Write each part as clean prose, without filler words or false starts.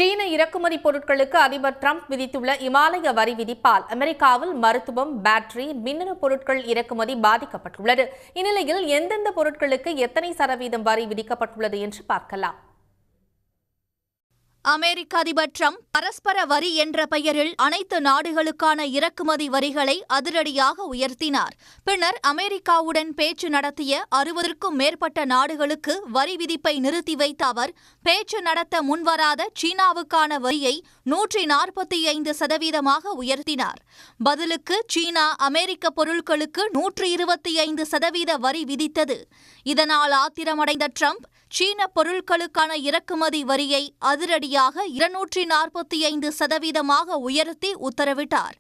சீன இறக்குமதி பொருட்களுக்கு அதிபர் டிரம்ப் விதித்துள்ள இமாலய வரி விதிப்பால் அமெரிக்காவில் மருத்துவம், பேட்டரி, மின்னணு பொருட்கள் இறக்குமதி பாதிக்கப்பட்டுள்ளது. இந்நிலையில் எந்தெந்த பொருட்களுக்கு எத்தனை சதவீதம் வரி விதிக்கப்பட்டுள்ளது என்று பார்க்கலாம். அமெரிக்க அதிபர் டிரம்ப் பரஸ்பர வரி என்ற பெயரில் அனைத்து நாடுகளுக்கான இறக்குமதி வரிகளை அதிரடியாக உயர்த்தினார். பின்னர் அமெரிக்காவுடன் பேச்சு நடத்திய 60க்கும் மேற்பட்ட நாடுகளுக்கு வரி விதிப்பை நிறுத்தி வைத்த அவர், பேச்சு நடத்த முன்வராத சீனாவுக்கான வரியை 145% உயர்த்தினார். பதிலுக்கு சீனா அமெரிக்க பொருட்களுக்கு 125% வரி விதித்தது. இதனால் ஆத்திரமடைந்த டிரம்ப் சீன பொருட்களுக்கான இறக்குமதி வரியை அதிரடியாக 245% உயர்த்தி உத்தரவிட்டார்.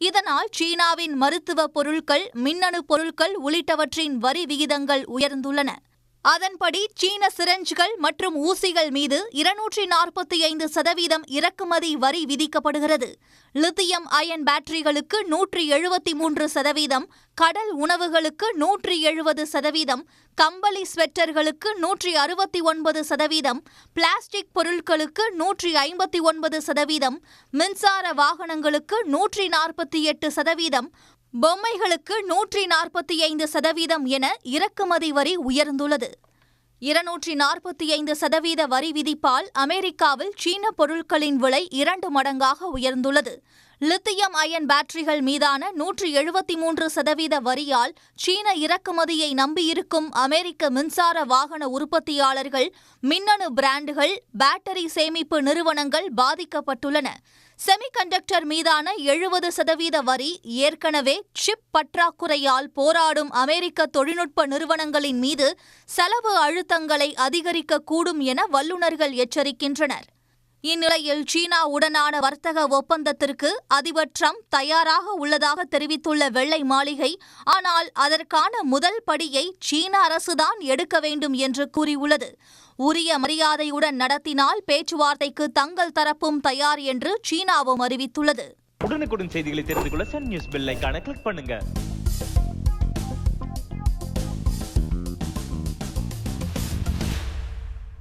இதனால் சீனாவின் மருத்துவ பொருட்கள், மின்னணு பொருட்கள் உள்ளிட்டவற்றின் வரி விகிதங்கள் உயர்ந்துள்ளன. அதன்படி சீன சிரஞ்சுகள் மற்றும் ஊசிகள் மீது 245% இறக்குமதி வரி விதிக்கப்படுகிறது. லித்தியம் அயன் பேட்டரிகளுக்கு 173%, கடல் உணவுகளுக்கு 170%, கம்பளி ஸ்வெட்டர்களுக்கு 169%, பிளாஸ்டிக் பொருட்களுக்கு 159%, மின்சார வாகனங்களுக்கு 148%, பொம்மைகளுக்கு 145% என இறக்குமதி வரி உயர்ந்துள்ளது. 245% வரி விதிப்பால் அமெரிக்காவில் சீன பொருட்களின் விலை 2 மடங்காக உயர்ந்துள்ளது. லித்தியம் அயன் பேட்டரிகள் மீதான 173% வரியால் சீன இறக்குமதியை நம்பியிருக்கும் அமெரிக்க மின்சார வாகன உற்பத்தியாளர்கள், மின்னணு பிராண்டுகள், பேட்டரி சேமிப்பு நிறுவனங்கள் பாதிக்கப்பட்டுள்ளன. செமிகண்டக்டர் மீதான 70% வரி ஏற்கனவே சிப் பற்றாக்குறையால் போராடும் அமெரிக்க தொழில்நுட்ப நிறுவனங்களின் மீது செலவு அழுத்தங்களை அதிகரிக்கக்கூடும் என வல்லுநர்கள் எச்சரிக்கின்றனர். இந்நிலையில் சீனாவுடனான வர்த்தக ஒப்பந்தத்திற்கு அதிபர் டிரம்ப் தயாராக உள்ளதாக தெரிவித்துள்ள வெள்ளை மாளிகை, ஆனால் அதற்கான முதல் படியை சீன அரசுதான் எடுக்க வேண்டும் என்று கூறியுள்ளது. உரிய மரியாதையுடன் நடத்தினால் பேச்சுவார்த்தைக்கு தங்கள் தரப்பும் தயார் என்று சீனாவும் அறிவித்துள்ளது. உடனுக்குடன் செய்திகளை தெரிந்து கொள்ள சன் நியூஸ் பெல் ஐகானை கிளிக் பண்ணுங்க.